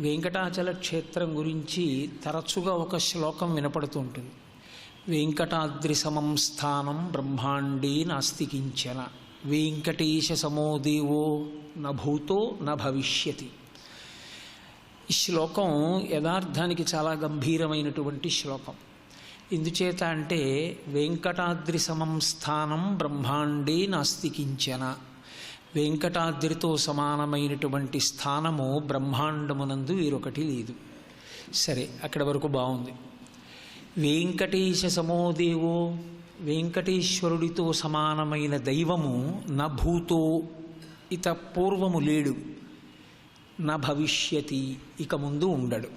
వెంకటాచల క్షేత్రం గురించి తరచుగా ఒక శ్లోకం వినపడుతూ ఉంటుంది. వెంకటాద్రి సమం స్థానం బ్రహ్మాండే నాస్తి కించన, వెంకటేశ సమో దేవో నభూతో నభవిష్యతి. ఈ శ్లోకం యథార్థానికి చాలా గంభీరమైనటువంటి శ్లోకం. ఎందుచేత అంటే వెంకటాద్రి సమం స్థానం బ్రహ్మాండే నాస్తి కించన, వెంకటాద్రితో సమానమైనటువంటి స్థానము బ్రహ్మాండమునందు వేరొకటి లేదు. సరే, అక్కడి వరకు బాగుంది. వెంకటేశ సమోదేవో, వెంకటేశ్వరుడితో సమానమైన దైవము నభూతో, ఇత పూర్వము లేడు, నా భవిష్యతి, ఇక ముందు ఉండడు.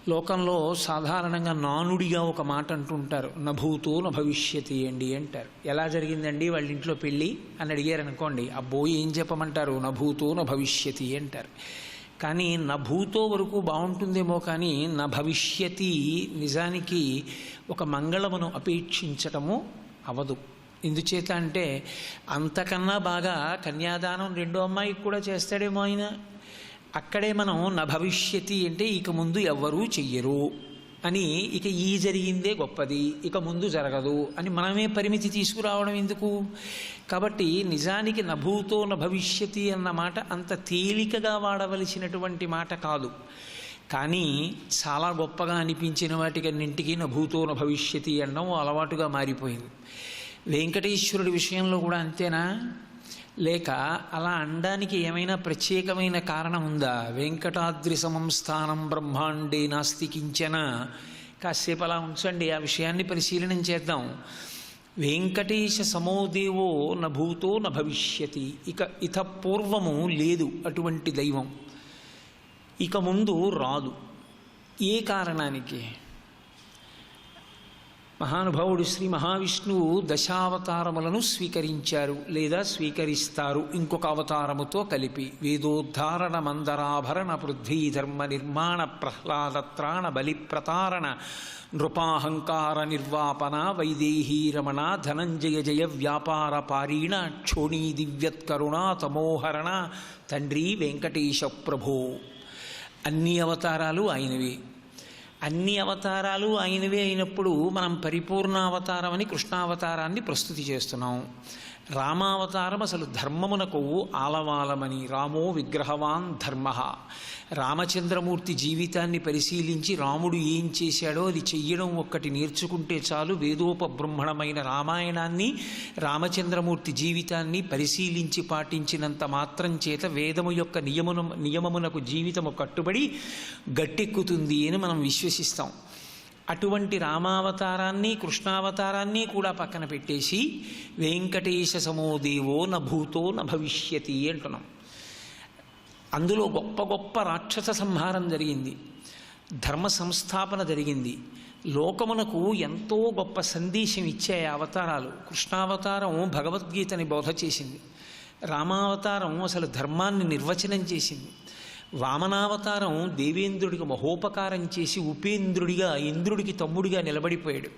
లోకంలో సాధారణంగా నానుడిగా ఒక మాట అంటుంటారు, నభూతో న భవిష్యతి అండి అంటారు. ఎలా జరిగిందండి వాళ్ళ ఇంట్లో పెళ్ళి అని అడిగారు అనుకోండి, అబ్బో ఏం చెప్పమంటారు, నభూతో న భవిష్యతి అంటారు. కానీ నభూతో వరకు బాగుంటుందేమో, కానీ నా భవిష్యతి నిజానికి ఒక మంగళమును అపేక్షించటము అవదు. ఎందుచేత అంటే అంతకన్నా బాగా కన్యాదానం రెండో అమ్మాయికి కూడా చేస్తాడేమో ఆయన. అక్కడే మనం నా భవిష్యతి అంటే ఇక ముందు ఎవ్వరూ చెయ్యరు అని, ఇక ఈ జరిగిందే గొప్పది, ఇక ముందు జరగదు అని మనమే పరిమితి తీసుకురావడం ఎందుకు? కాబట్టి నిజానికి నభూతో న భవిష్యతి అన్న మాట అంత తేలికగా వాడవలసినటువంటి మాట కాదు. కానీ చాలా గొప్పగా అనిపించిన వాటికన్నింటికీ నభూతో న భవిష్యతి అనడం అలవాటుగా మారిపోయింది. వెంకటేశ్వరుడి విషయంలో కూడా అంతేనా? లేక అలా అనడానికి ఏమైనా ప్రత్యేకమైన కారణం ఉందా? వెంకటాద్రి సమం స్థానం బ్రహ్మాండే నాస్తి కించన. కాసేపు అలా ఉంచండి, ఆ విషయాన్ని పరిశీలనం చేద్దాం. వెంకటేశ సమోదేవో నభూతో న భవిష్యతి, ఇక పూర్వము లేదు అటువంటి దైవం, ఇక ముందు రాదు. ఏ కారణానికి? మహానుభావుడు శ్రీ మహావిష్ణువు దశావతారములను స్వీకరించారు లేదా స్వీకరిస్తారు ఇంకొక అవతారముతో కలిపి. వేదోద్ధారణ మందరాభరణ పృథ్వీధర్మ నిర్మాణ ప్రహ్లాదత్రాణ బలిప్రతారణ నృపాహంకార నిర్వాపన వైదేహీ రమణ ధనంజయ జయ వ్యాపార పారీణ క్షోణీ దివ్యత్కరుణ తమోహరణ తండ్రి వెంకటేశ ప్రభో. అన్ని అవతారాలు ఆయనవే. అన్ని అవతారాలు ఆయనవే అయినప్పుడు మనం పరిపూర్ణ అవతారం అని కృష్ణావతారాన్ని ప్రస్తుతి చేస్తున్నాం. రామావతారం అసలు ధర్మమునకు ఆలవాలమని, రామో విగ్రహవాన్ ధర్మ. రామచంద్రమూర్తి జీవితాన్ని పరిశీలించి రాముడు ఏం చేశాడో అది చెయ్యడం ఒక్కటి నేర్చుకుంటే చాలు. వేదోపబ్రహ్మణమైన రామాయణాన్ని, రామచంద్రమూర్తి జీవితాన్ని పరిశీలించి పాటించినంత మాత్రం చేత వేదము యొక్క నియమమునకు జీవితము కట్టుబడి గట్టెక్కుతుంది అని మనం విశ్వసిస్తాం. అటువంటి రామావతారాన్ని కృష్ణావతారాన్ని కూడా పక్కన పెట్టేసి వెంకటేశ సమోదేవో నభూతో న భవిష్యతి అంటున్నాం. అందులో గొప్ప గొప్ప రాక్షస సంహారం జరిగింది, ధర్మ సంస్థాపన జరిగింది, లోకమునకు ఎంతో గొప్ప సందేశం ఇచ్చే అవతారాలు. కృష్ణావతారం భగవద్గీతని బోధ చేసింది, రామావతారం అసలు ధర్మాన్ని నిర్వచనం చేసింది, వామనావతారం దేవేంద్రుడికి మహోపకారం చేసి ఉపేంద్రుడిగా ఇంద్రుడికి తమ్ముడిగా నిలబడిపోయాడు.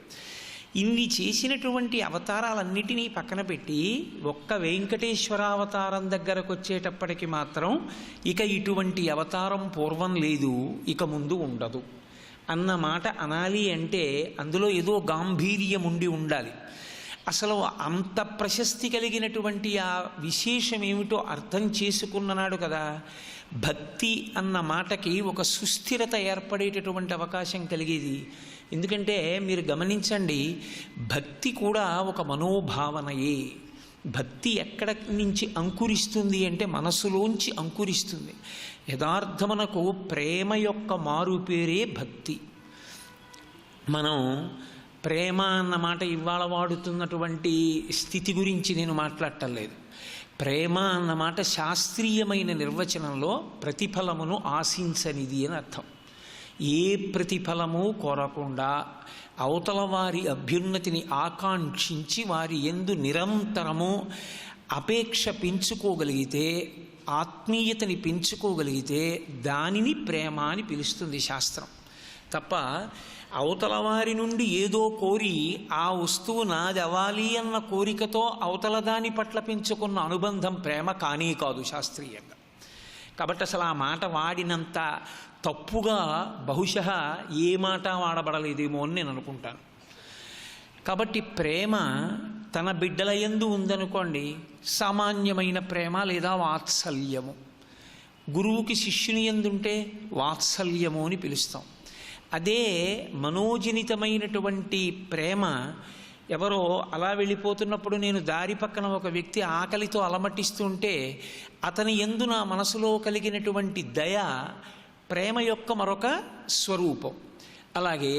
ఇన్ని చేసినటువంటి అవతారాలన్నిటినీ పక్కన పెట్టి ఒక్క వెంకటేశ్వరావతారం దగ్గరకు వచ్చేటప్పటికి మాత్రం ఇక ఇటువంటి అవతారం పూర్వం లేదు, ఇక ముందు ఉండదు అన్నమాట అనాలి అంటే అందులో ఏదో గాంభీర్యం ఉండి ఉండాలి. అసలు అంత ప్రశస్తి కలిగినటువంటి ఆ విశేషం ఏమిటో అర్థం చేసుకున్నాడు కదా. భక్తి అన్న మాటకి ఒక సుస్థిరత ఏర్పడేటటువంటి అవకాశం కలిగేది. ఎందుకంటే మీరు గమనించండి, భక్తి కూడా ఒక మనోభావనయే. భక్తి ఎక్కడ నుంచి అంకురిస్తుంది అంటే మనసులోంచి అంకురిస్తుంది. యథార్థమునకు ప్రేమ యొక్క మారు పేరే భక్తి. మనం ప్రేమ అన్న మాట ఇవాళ వాడుతున్నటువంటి స్థితి గురించి నేను మాట్లాడటం లేదు. ప్రేమ అన్నమాట శాస్త్రీయమైన నిర్వచనంలో ప్రతిఫలమును ఆశించనిది అని అర్థం. ఏ ప్రతిఫలము కోరకుండా అవతల వారి అభ్యున్నతిని ఆకాంక్షించి వారి యందు నిరంతరము అపేక్ష పెంచుకోగలిగితే, ఆత్మీయతని పెంచుకోగలిగితే దానిని ప్రేమ అని పిలుస్తుంది శాస్త్రం. తప్ప అవతల వారి నుండి ఏదో కోరి ఆ వస్తువు నాది అవ్వాలి అన్న కోరికతో అవతల దాని పట్ల పెంచుకున్న అనుబంధం ప్రేమ కానీ కాదు శాస్త్రీయంగా. కాబట్టి అసలు ఆ మాట వాడినంత తప్పుగా బహుశः ఏ మాట వాడబడలేదేమో అని నేను అనుకుంటాను. కాబట్టి ప్రేమ తన బిడ్డల యందు ఉందనుకోండి, సామాన్యమైన ప్రేమ లేదా వాత్సల్యము. గురువుకి శిష్యుని యందుంటే వాత్సల్యము అని పిలుస్తాం. అదే మనోజనితమైనటువంటి ప్రేమ ఎవరో అలా వెళ్ళిపోతున్నప్పుడు నేను దారి పక్కన ఒక వ్యక్తి ఆకలితో అలమటిస్తుంటే అతని యందు నా మనసులో కలిగినటువంటి దయ ప్రేమ యొక్క మరొక స్వరూపం. అలాగే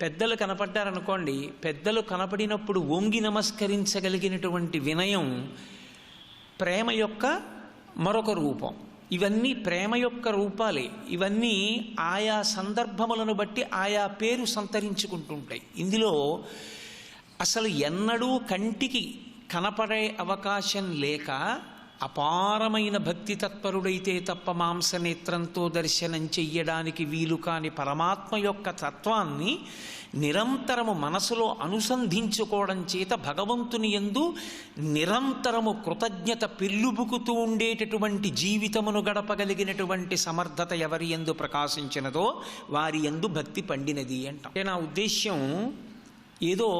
పెద్దలు కనపడ్డారనుకోండి, పెద్దలు కనపడినప్పుడు వంగి నమస్కరించగలిగినటువంటి వినయం ప్రేమ యొక్క మరొక రూపం. ఇవన్నీ ప్రేమ యొక్క రూపాలే. ఇవన్నీ ఆయా సందర్భములను బట్టి ఆయా పేరు సంతరించుకుంటుంటాయి. ఇందులో అసలు ఎన్నడూ కంటికి కనపడే అవకాశం లేక అపారమైన భక్తి తత్పరుడైతే తప్ప మాంసనేత్రంతో దర్శనం చెయ్యడానికి వీలు కాని పరమాత్మ యొక్క తత్వాన్ని నిరంతరము మనసులో అనుసంధించుకోవడం చేత భగవంతుని యందు నిరంతరము కృతజ్ఞత పెళ్ళుబుకుతూ ఉండేటటువంటి జీవితమును గడపగలిగినటువంటి సమర్థత ఎవరి యందు ప్రకాశించినదో వారి యందు భక్తి పండినది అంటాం. నా ఉద్దేశ్యం ఏదో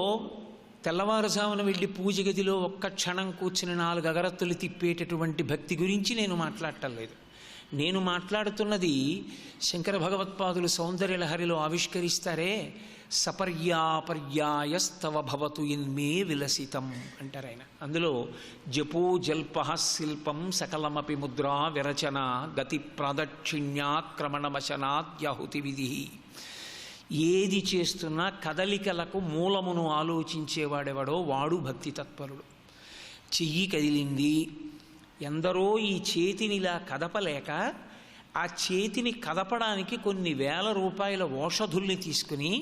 తెల్లవారుజామున వెళ్ళి పూజ గదిలో ఒక్క క్షణం కూర్చుని 4 అగరత్తులు తిప్పేటటువంటి భక్తి గురించి నేను మాట్లాడటం లేదు. నేను మాట్లాడుతున్నది శంకర భగవత్పాదులు సౌందర్యలహరిలో ఆవిష్కరిస్తారే, సపర్యాపర్యాయస్తవ భవతు ఇన్మే విలసితం అంటారు ఆయన. అందులో జపో జల్ప శిల్పం సకలమపి ముద్రా విరచన గతి ప్రాదక్షిణ్యాక్రమణమశనాద్యాహుతి విధి. ఏది చేస్తున్నా కదలికలకు మూలమును ఆలోచించేవాడెవడో వాడు భక్తి తత్పరుడు. చెయ్యి కదిలింది, ఎందరో ఈ చేతినిలా కదపలేక ఆ చేతిని కదపడానికి కొన్ని వేల రూపాయల ఓషధుల్ని తీసుకుని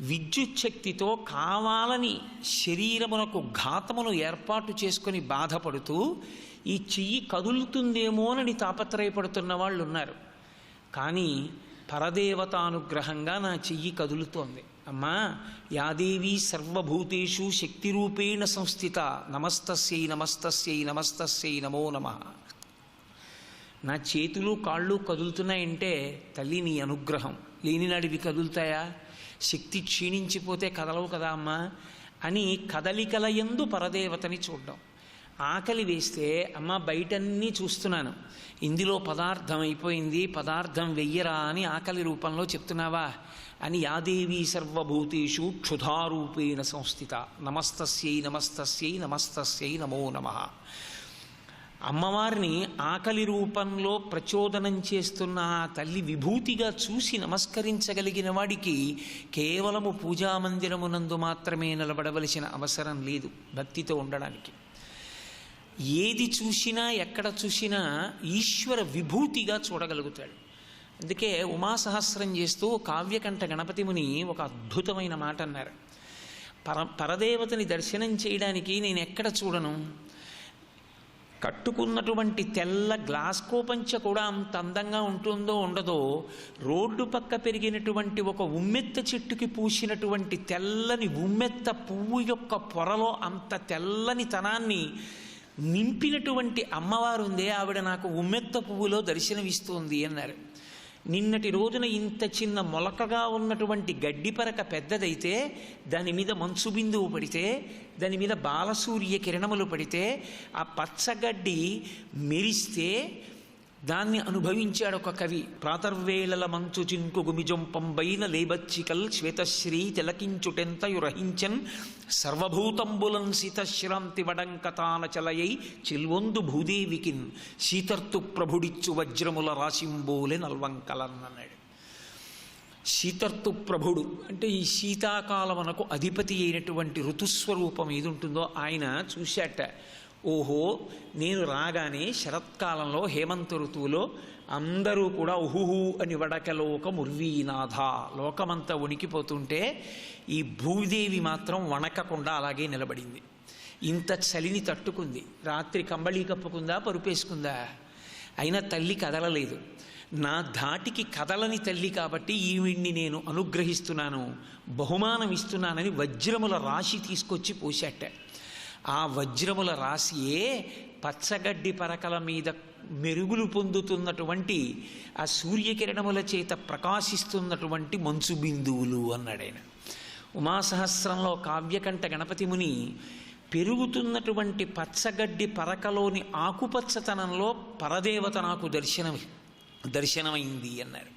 విద్యుత్ శక్తితో కావాలని శరీరమునకు ఘాతమును ఏర్పాటు చేసుకుని బాధపడుతూ ఈ చెయ్యి కదులుతుందేమోనని తాపత్రయపడుతున్న వాళ్ళు ఉన్నారు. కానీ పరదేవతానుగ్రహంగా నా చెయ్యి కదులుతోంది. అమ్మా, యాదేవీ సర్వభూతేషు శక్తిరూపేణ సంస్థిత నమస్తస్యై నమస్తస్యై నమస్తస్యై నమో నమః. నా చేతులు కాళ్ళు కదులుతున్నాయంటే తల్లి నీ అనుగ్రహం. లేనినాడివి కదులుతాయా? శక్తి క్షీణించిపోతే కదలవు కదా అమ్మా అని కదలికల యందు పరదేవతని చూడ్డం. ఆకలి వేస్తే అమ్మ బయటన్నీ చూస్తున్నాను, ఇందులో పదార్థం అయిపోయింది, పదార్థం వెయ్యరా అని ఆకలి రూపంలో చెప్తున్నావా అని యాదేవీ సర్వభూతేషు క్షుధారూపేణ సంస్థిత నమస్తస్యై నమస్తస్యై నమస్తస్యై నమో నమః. అమ్మవారిని ఆకలి రూపంలో ప్రచోదనం చేస్తున్న ఆ తల్లి విభూతిగా చూసి నమస్కరించగలిగిన వాడికి కేవలము పూజామందిరమునందు మాత్రమే నిలబడవలసిన అవసరం లేదు భక్తితో ఉండడానికి. ఏది చూసినా ఎక్కడ చూసినా ఈశ్వర విభూతిగా చూడగలుగుతాడు. అందుకే ఉమాసహస్రం చేస్తూ కావ్యకంఠ గణపతి ముని ఒక అద్భుతమైన మాట అన్నారు. పరదేవతని దర్శనం చేయడానికి నేను ఎక్కడ చూడను, కట్టుకున్నటువంటి తెల్ల గ్లాస్ కోపంచ కూడా అంత అందంగా ఉంటుందో ఉండదో, రోడ్డు పక్క పెరిగినటువంటి ఒక ఉమ్మెత్త చెట్టుకి పూసినటువంటి తెల్లని ఉమ్మెత్త పువ్వు యొక్క పొరలో అంత తెల్లని తనాన్ని నింపినటువంటి అమ్మవారు ఉందే, ఆవిడ నాకు ఉమ్మెత్త పువ్వులో దర్శనమిస్తోంది అన్నారు. నిన్నటి రోజున ఇంత చిన్న మొలకగా ఉన్నటువంటి గడ్డి పరక పెద్దదైతే దాని మీద మంచు బిందువు పడితే, దాని మీద బాలసూర్య కిరణములు పడితే, ఆ పచ్చగడ్డి మెరిస్తే దాన్ని అనుభవించాడు ఒక కవి. ప్రాతర్వేళల మంచు చింకు గుమిజొంపంబైన లేబచ్చికల్ శ్వేతశ్రీ తిలకించుటెంతయురహించన్ సర్వభూతంబులన్ శీతశ్రాంతి వడంకతానచలయై చిల్వొందు భూదేవికిన్ శీతర్తు ప్రభుడిచ్చు వజ్రముల రాశింబోలె నల్వంకలన్ అన్నాడు. శీతర్తు ప్రభుడు అంటే ఈ శీతాకాలమునకు అధిపతి అయినటువంటి ఋతుస్వరూపం ఏది ఉంటుందో ఆయన చూశాట. ఓహో, నేను రాగానే శరత్కాలంలో హేమంత ఋతువులో అందరూ కూడా ఉహుహు అని వడకలోక ముర్వీనాథ లోకమంతా వణికిపోతుంటే ఈ భూదేవి మాత్రం వణకకుండా అలాగే నిలబడింది. ఇంత చలిని తట్టుకుంది. రాత్రి కంబళీ కప్పుకుందా, పరుపేసుకుందా, అయినా తల్లి కదలలేదు. నా ధాటికి కదలని తల్లి కాబట్టి ఈవిడ్ని నేను అనుగ్రహిస్తున్నాను, బహుమానం ఇస్తున్నానని వజ్రముల రాశి తీసుకొచ్చి పోశాట. ఆ వజ్రముల రాశియే పచ్చగడ్డి పరకల మీద మెరుగులు పొందుతున్నటువంటి ఆ సూర్యకిరణముల చేత ప్రకాశిస్తున్నటువంటి మంచు బిందువులు అన్నాడు ఆయన. ఉమాసహస్రంలో కావ్యకంఠ గణపతి ముని పెరుగుతున్నటువంటి పచ్చగడ్డి పరకలోని ఆకుపచ్చతనంలో పరదేవత నాకు దర్శనమైంది అన్నారు.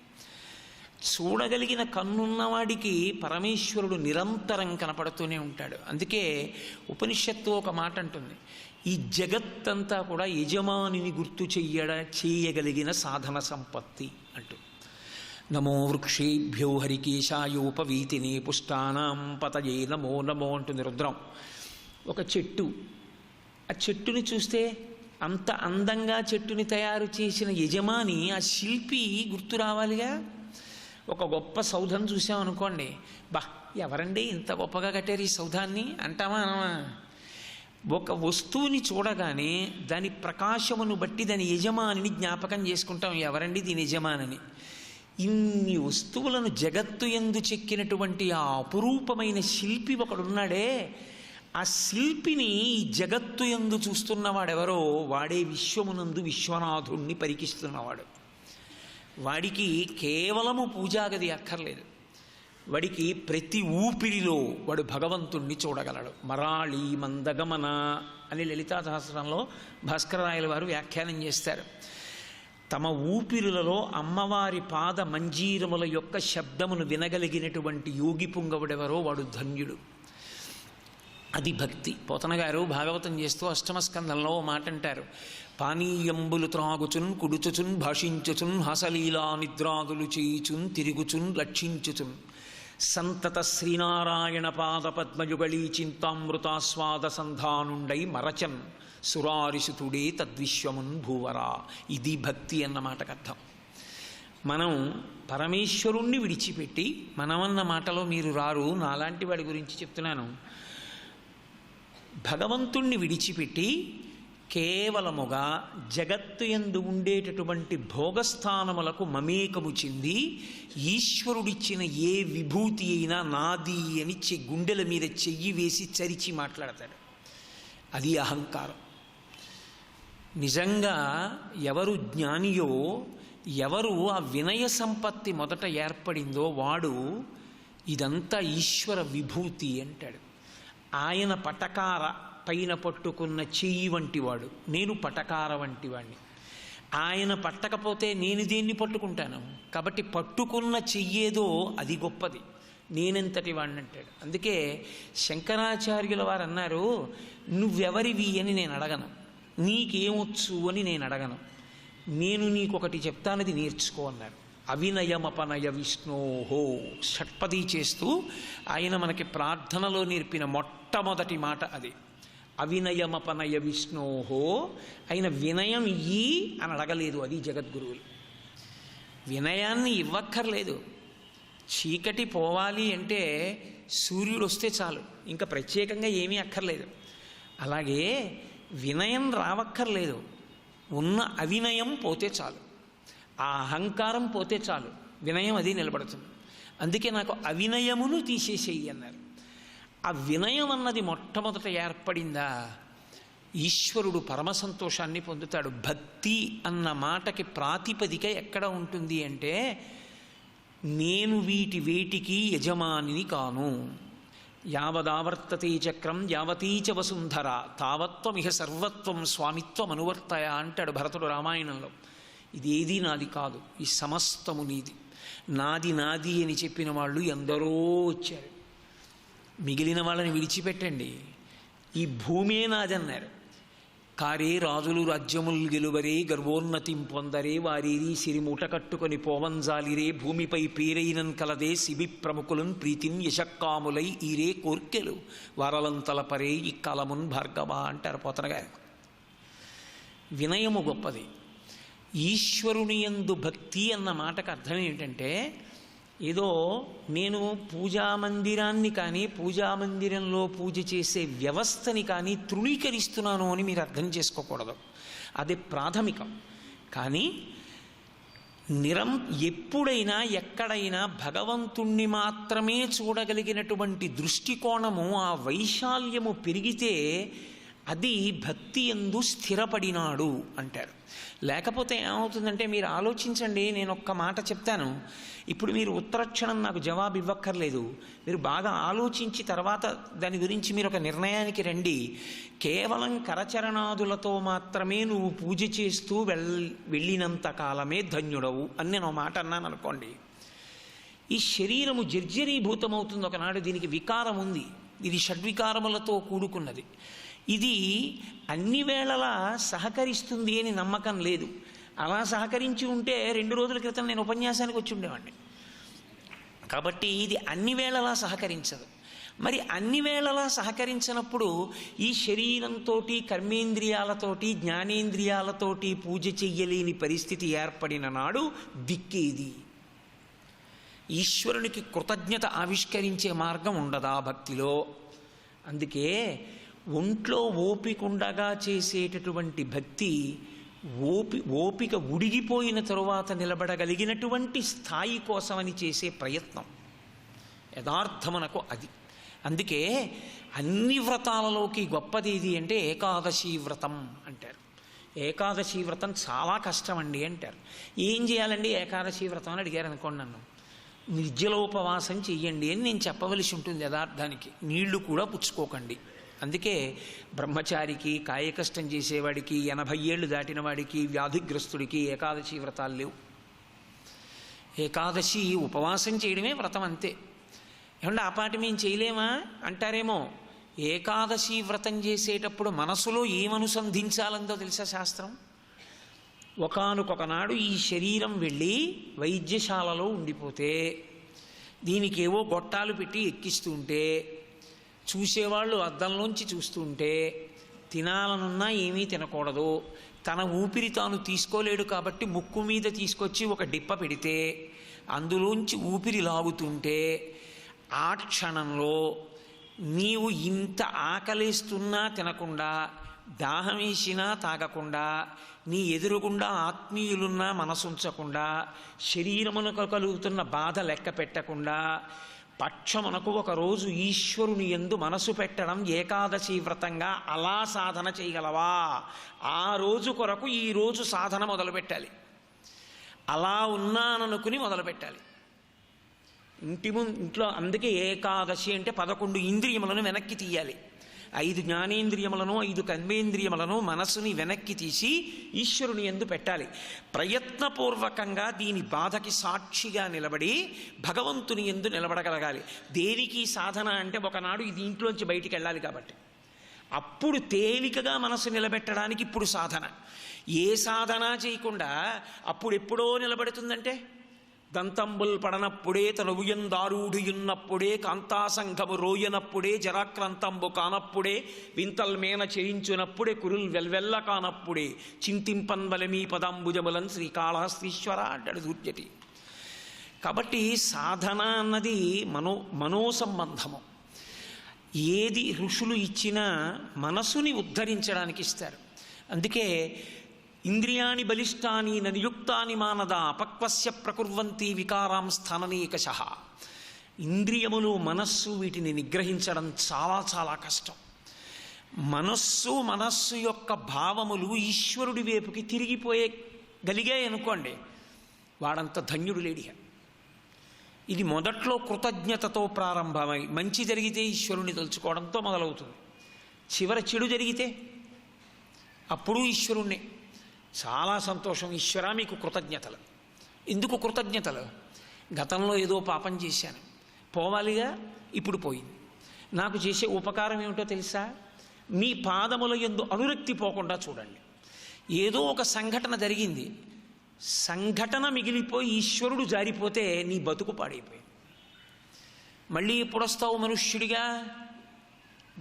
చూడగలిగిన కన్నున్నవాడికి పరమేశ్వరుడు నిరంతరం కనపడుతూనే ఉంటాడు. అందుకే ఉపనిషత్తు ఒక మాట అంటుంది, ఈ జగత్తంతా కూడా యజమానిని గుర్తు చేయగలిగిన సాధన సంపత్తి అంటూ. నమో వృక్షేభ్యో హరికేశాయోపవీతినే పుష్టానాం పతయే నమో నమో అంటుంది రుద్రం. ఒక చెట్టు, ఆ చెట్టుని చూస్తే అంత అందంగా చెట్టుని తయారు చేసిన యజమాని, ఆ శిల్పి గుర్తు రావాలిగా. ఒక గొప్ప సౌధం చూసామనుకోండి, ఎవరండి ఇంత గొప్పగా కట్టారు ఈ సౌధాన్ని అంటామా అనమా? ఒక వస్తువుని చూడగానే దాని ప్రకాశమును బట్టి దాని యజమానిని జ్ఞాపకం చేసుకుంటాం, ఎవరండి దీని యజమానిని. ఇన్ని వస్తువులను జగత్తు యందు చెక్కినటువంటి ఆ అపురూపమైన శిల్పి ఒకడున్నాడే, ఆ శిల్పిని ఈ జగత్తు యందు చూస్తున్నవాడెవరో వాడే విశ్వమునందు విశ్వనాథుణ్ణి పరికిస్తున్నవాడు. వాడికి కేవలము పూజాగది అక్కర్లేదు, వాడికి ప్రతి ఊపిరిలో వాడు భగవంతుణ్ణి చూడగలడు. మరాళి మందగమన అని లలితా సహస్రంలో భాస్కరరాయల వారు వ్యాఖ్యానం చేస్తారు. తమ ఊపిరులలో అమ్మవారి పాద మంజీరముల యొక్క శబ్దమును వినగలిగినటువంటి యోగి పుంగవుడెవరో వాడు ధన్యుడు. అది భక్తి. పోతన గారు భాగవతం చేస్తూ అష్టమ స్కంధంలో మాట అంటారు, పానీయంబులు త్రాగుచున్ కుడుచుచున్ భాషించుచున్ హాసలీలా నిద్రాదులు చేయుచున్ తిరుగుచున్ లక్షించుచున్ సంతత శ్రీనారాయణ పాద పద్మయుగళీ చింతామృతాస్వాద సంధానుండై మరచన్ సురారిసుతుడే తద్విశ్వమున్ భూవరా. ఇది భక్తి అన్న మాటకు అర్థం. మనం పరమేశ్వరుణ్ణి విడిచిపెట్టి, మనమన్న మాటలో మీరు రారు, నాలాంటి వాడి గురించి చెప్తున్నాను, భగవంతుణ్ణి విడిచిపెట్టి కేవలముగా జగత్తు యందు ఉండేటటువంటి భోగస్థానములకు మమేకము చెంది ఈశ్వరుడిచ్చిన ఏ విభూతి అయినా నాది అని గుండెల మీద చెయ్యి వేసి చరిచి మాట్లాడతాడు. అది అహంకారం. నిజంగా ఎవరు జ్ఞానియో, ఎవరు ఆ వినయ సంపత్తి మొదట ఏర్పడిందో వాడు ఇదంతా ఈశ్వర విభూతి అంటాడు. ఆయన పటకార పైన పట్టుకున్న చెయ్యి వంటివాడు, నేను పటకార వంటివాడిని. ఆయన పట్టకపోతే నేను దేన్ని పట్టుకుంటాను? కాబట్టి పట్టుకున్న చెయ్యేదో అది గొప్పది, నేనెంతటి వాడిని అంటాడు. అందుకే శంకరాచార్యుల వారు అన్నారు, నువ్వెవరివి అని నేను అడగను, నీకేమొచ్చు అని నేను అడగను, నేను నీకొకటి చెప్తానది నేర్చుకో అన్నారు. అవినయమపనయ విష్ణోహో షట్పదీ చేస్తూ ఆయన మనకి ప్రార్థనలో నేర్పిన మొట్టమొదటి మాట అది. అవినయమపనయ విష్ణోహో, ఆయన వినయం ఇయ్యి అని అడగలేదు. అది జగద్గురువులు. వినయాన్ని ఇవ్వక్కర్లేదు. చీకటి పోవాలి అంటే సూర్యుడు వస్తే చాలు, ఇంకా ప్రత్యేకంగా ఏమీ అక్కర్లేదు. అలాగే వినయం రావక్కర్లేదు, ఉన్న అవినయం పోతే చాలు, ఆ అహంకారం పోతే చాలు, వినయం అది నిలబడుతుంది. అందుకే నాకు అవినయమును తీసేసేయి అన్నారు. ఆ వినయం అన్నది మొట్టమొదట ఏర్పడిందా, ఈశ్వరుడు పరమ సంతోషాన్ని పొందుతాడు. భక్తి అన్న మాటకి ప్రాతిపదిక ఎక్కడ ఉంటుంది అంటే, నేను వేటికి యజమానిని కాను, యావదావర్తతే చక్రం యావతీచ వసుంధర తావత్వమిహ సర్వత్వం స్వామిత్వం అనువర్తయ అంటాడు భరతుడు రామాయణంలో. ఇదేది నాది కాదు, ఈ సమస్తము నీది. నాది నాది అని చెప్పిన వాళ్ళు ఎందరో వచ్చారు. మిగిలిన వాళ్ళని విడిచిపెట్టండి, ఈ భూమే నాదన్నారు. కారే రాజులు రాజ్యముల్ గెలువరే గర్వోన్నతిం పొందరే వారీరి సిరిమూట కట్టుకొని పోవంజాలిరే భూమిపై పేరైనన్ కలదే శిబి ప్రముఖులన్ ప్రీతిన్ యశక్కాములై ఈరే కోర్కెలు వారలంతలపరే ఈ కలమున్ భార్గవ అంటారు పోతనగా. వినయము గొప్పది. ఈశ్వరుని యందు భక్తి అన్న మాటకు అర్థం ఏంటంటే, ఏదో నేను పూజామందిరాన్ని కానీ పూజామందిరంలో పూజ చేసే వ్యవస్థని కానీ తృణీకరిస్తున్నాను అని మీరు అర్థం చేసుకోకూడదు. అది ప్రాథమికం. కానీ ఎప్పుడైనా ఎక్కడైనా భగవంతుణ్ణి మాత్రమే చూడగలిగినటువంటి దృష్టికోణము, ఆ వైశాల్యము పెరిగితే అది భక్తి యందు స్థిరపడినాడు అంటారు. లేకపోతే ఏమవుతుందంటే, మీరు ఆలోచించండి, నేను ఒక్క మాట చెప్తాను, ఇప్పుడు మీరు ఉత్తరక్షణం నాకు జవాబు ఇవ్వక్కర్లేదు, మీరు బాగా ఆలోచించి తర్వాత దాని గురించి మీరు ఒక నిర్ణయానికి రండి. కేవలం కరచరణాదులతో మాత్రమే నువ్వు పూజ చేస్తూ వెళ్ళినంత కాలమే ధన్యుడవు అని నేను ఒక మాట అన్నాను అనుకోండి, ఈ శరీరము జర్జరీభూతమవుతుంది ఒకనాడు. దీనికి వికారం ఉంది, ఇది షడ్వికారములతో కూడుకున్నది. ఇది అన్ని వేళలా సహకరిస్తుంది అని నమ్మకం లేదు. అలా సహకరించి ఉంటే 2 రోజుల క్రితం నేను ఉపన్యాసానికి వచ్చి ఉండేవాడిని. కాబట్టి ఇది అన్ని వేళలా సహకరించదు. మరి అన్ని వేళలా సహకరించినప్పుడు ఈ శరీరంతో, కర్మేంద్రియాలతోటి, జ్ఞానేంద్రియాలతోటి పూజ చెయ్యలేని పరిస్థితి ఏర్పడిన నాడు దిక్కేది? ఈశ్వరునికి కృతజ్ఞత ఆవిష్కరించే మార్గం ఉండదా భక్తిలో? అందుకే ఒంట్లో ఓపికండగా చేసేటటువంటి భక్తి ఓపిక ఉడిగిపోయిన తరువాత నిలబడగలిగినటువంటి స్థాయి కోసమని చేసే ప్రయత్నం యథార్థమునకు అది. అందుకే అన్ని వ్రతాలలోకి గొప్పది ఏది అంటే ఏకాదశి వ్రతం అంటారు. ఏకాదశి వ్రతం చాలా కష్టం అండి అంటారు. ఏం చేయాలండి ఏకాదశి వ్రతం అని అడిగారు అనుకోండి నన్ను. నిర్జలోపవాసం చెయ్యండి అని నేను చెప్పవలసి ఉంటుంది యథార్థానికి. నీళ్లు కూడా పుచ్చుకోకండి. అందుకే బ్రహ్మచారికి, కాయకష్టం చేసేవాడికి, 80 ఏళ్ళు దాటిన వాడికి, వ్యాధిగ్రస్తుడికి ఏకాదశి వ్రతాలు లేవు. ఏకాదశి ఉపవాసం చేయడమే వ్రతం అంతే. ఏమంటే ఆ పాటి మేము చేయలేమా అంటారేమో. ఏకాదశి వ్రతం చేసేటప్పుడు మనసులో ఏమనుసంధించాలందో తెలుసా శాస్త్రం? ఒకానొకనాడు ఈ శరీరం వెళ్ళి వైద్యశాలలో ఉండిపోతే, దీనికేవో గొట్టాలు పెట్టి ఎక్కిస్తూ ఉంటే, చూసేవాళ్ళు అద్దంలోంచి చూస్తూ ఉంటే, తినాలనున్నా ఏమీ తినకూడదు, తన ఊపిరి తాను తీసుకోలేడు కాబట్టి ముక్కు మీద తీసుకొచ్చి ఒక డిప్ప పెడితే అందులోంచి ఊపిరి లాగుతుంటే, ఆ క్షణంలో నీవు ఇంత ఆకలేస్తున్నా తినకుండా, దాహం వేసినా తాగకుండా, నీ ఎదురుగుండా ఆత్మీయులున్నా మనసుంచకుండా, శరీరమునకు కలుగుతున్న బాధ లెక్క పెట్టకుండా, పక్షమునకు ఒకరోజు ఈశ్వరుని యందు మనసు పెట్టడం ఏకాదశి వ్రతంగా అలా సాధన చేయగలవా? ఆ రోజు కొరకు ఈరోజు సాధన మొదలుపెట్టాలి. అలా ఉన్నాననుకుని మొదలుపెట్టాలి. ఇంట్లో అందుకే ఏకాదశి అంటే 11 ఇంద్రియములను వెనక్కి తీయాలి. 5 జ్ఞానేంద్రియములను, 5 కర్మేంద్రియములను, మనసుని వెనక్కి తీసి ఈశ్వరుని యందు పెట్టాలి. ప్రయత్నపూర్వకంగా దీని బాధకి సాక్షిగా నిలబడి భగవంతుని యందు నిలబడగలగాలి. దేనికి సాధన అంటే, ఒకనాడు ఇది ఇంట్లోంచి బయటికి వెళ్ళాలి కాబట్టి. అప్పుడు తేలికగా మనసు నిలబెట్టడానికి ఇప్పుడు సాధన. ఏ సాధన చేయకుండా అప్పుడెప్పుడో నిలబడుతుందంటే, దంతంబుల్ పడనప్పుడే తనువుయందారూఢియున్నప్పుడే, కాంతాసంఘము రోయనప్పుడే, జరాక్రాంతంబు కానప్పుడే, వింతల్ మేన చేయించునప్పుడే, కురుల్ వెల్వెల్ల కానప్పుడే, చింతింపన్వలమీ పదాంబుజములన్ శ్రీకాళహస్తీశ్వర అంటాడు దూర్జటి. కాబట్టి సాధన అన్నది మనోసంబంధము. ఏది ఋషులు ఇచ్చినా మనసుని ఉద్ధరించడానికి ఇస్తారు. అందుకే ఇంద్రియాణి బలిష్టాని నియుక్తాని మానద అపక్వస్య ప్రకుర్వంతి వికారాం స్థాననీకశః. ఇంద్రియములు, మనస్సు, వీటిని నిగ్రహించడం చాలా చాలా కష్టం. మనస్సు యొక్క భావములు ఈశ్వరుడి వైపుకి తిరిగిపోయగలిగాయి అనుకోండి, వాడంత ధన్యుడు లేడిహ. ఇది మొదట్లో కృతజ్ఞతతో ప్రారంభమై మంచి జరిగితే ఈశ్వరుని తలుచుకోవడంతో మొదలవుతుంది. చివర చెడు జరిగితే అప్పుడు ఈశ్వరుణ్ణి. చాలా సంతోషం, ఈశ్వరా మీకు కృతజ్ఞతలు. ఎందుకు కృతజ్ఞతలు? గతంలో ఏదో పాపం చేశాను, పోవాలిగా, ఇప్పుడు పోయింది. నాకు చేసే ఉపకారం ఏమిటో తెలుసా? మీ పాదముల యందు అనురక్తి పోకుండా చూడండి. ఏదో ఒక సంఘటన జరిగింది, సంఘటన మిగిలిపోయి ఈశ్వరుడు జారిపోతే నీ బతుకు పాడైపోయింది. మళ్ళీ ఎప్పుడు వస్తావు మనుష్యుడిగా?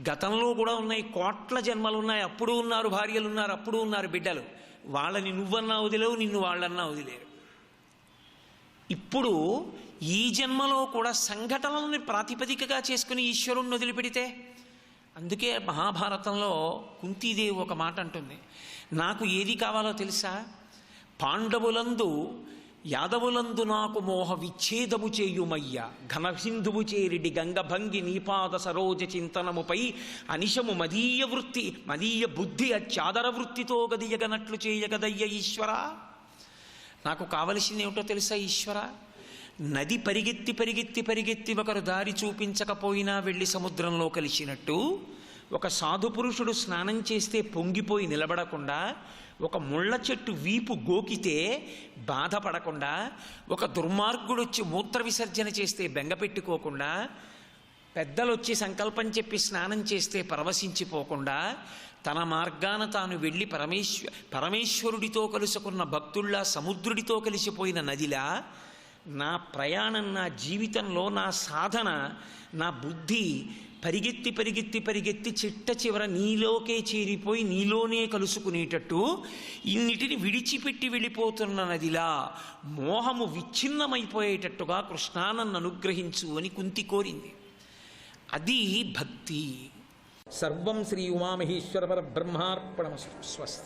గతంలో కూడా ఉన్నాయి, కోట్ల జన్మలు ఉన్నాయి, అప్పుడు ఉన్నారు భార్యలు ఉన్నారు, అప్పుడు ఉన్నారు బిడ్డలు. వాళ్ళని నువ్వన్నా వదిలేవు, నిన్ను వాళ్ళన్నా వదిలేరు. ఇప్పుడు ఈ జన్మలో కూడా సంఘటనలని ప్రాతిపదికగా చేసుకుని ఈశ్వరుణ్ణి వదిలిపెడితే, అందుకే మహాభారతంలో కుంతీదేవి ఒక మాట అంటుంది, నాకు ఏది కావాలో తెలుసా? పాండవులందు యాదవులందు నాకు మోహ విచ్ఛేదము చేయుమయ్య, ఘనసింధువు చేరిడి గంగభంగి నీపాద సరోజ చింతనముపై అనిశము మదీయ బుద్ధి అత్యాదర వృత్తితో గదియగనట్లు చేయగదయ్య ఈశ్వర. నాకు కావలసింది ఏమిటో తెలుసా ఈశ్వర? నది పరిగెత్తి పరిగెత్తి పరిగెత్తి ఒకరు దారి చూపించకపోయినా వెళ్ళి సముద్రంలో కలిసినట్టు, ఒక సాధు పురుషుడు స్నానం చేస్తే పొంగిపోయి నిలబడకుండా, ఒక ముళ్ళ చెట్టు వీపు గోకితే బాధపడకుండా, ఒక దుర్మార్గుడు వచ్చి మూత్ర విసర్జన చేస్తే బెంగపెట్టుకోకుండా, పెద్దలు వచ్చి సంకల్పం చెప్పి స్నానం చేస్తే పరవశించిపోకుండా, తన మార్గాన తాను వెళ్ళి పరమేశ్వరుడితో కలుసుకున్న భక్తుల్లా సముద్రుడితో కలిసిపోయిన నదిలా నా ప్రయాణం, నా జీవితంలో నా సాధన, నా బుద్ధి పరిగెత్తి పరిగెత్తి పరిగెత్తి చిట్ట చివర నీలోకే చేరిపోయి నీలోనే కలుసుకునేటట్టు ఇన్నిటిని విడిచిపెట్టి వెళ్ళిపోతున్న నదిలా మోహము విచ్ఛిన్నమైపోయేటట్టుగా కృష్ణా నన్ను అనుగ్రహించు అని కుంతి కోరింది. అది భక్తి. సర్వం శ్రీ ఉమామహేశ్వర పరబ్రహ్మార్పణమస్తు. స్వస్తి.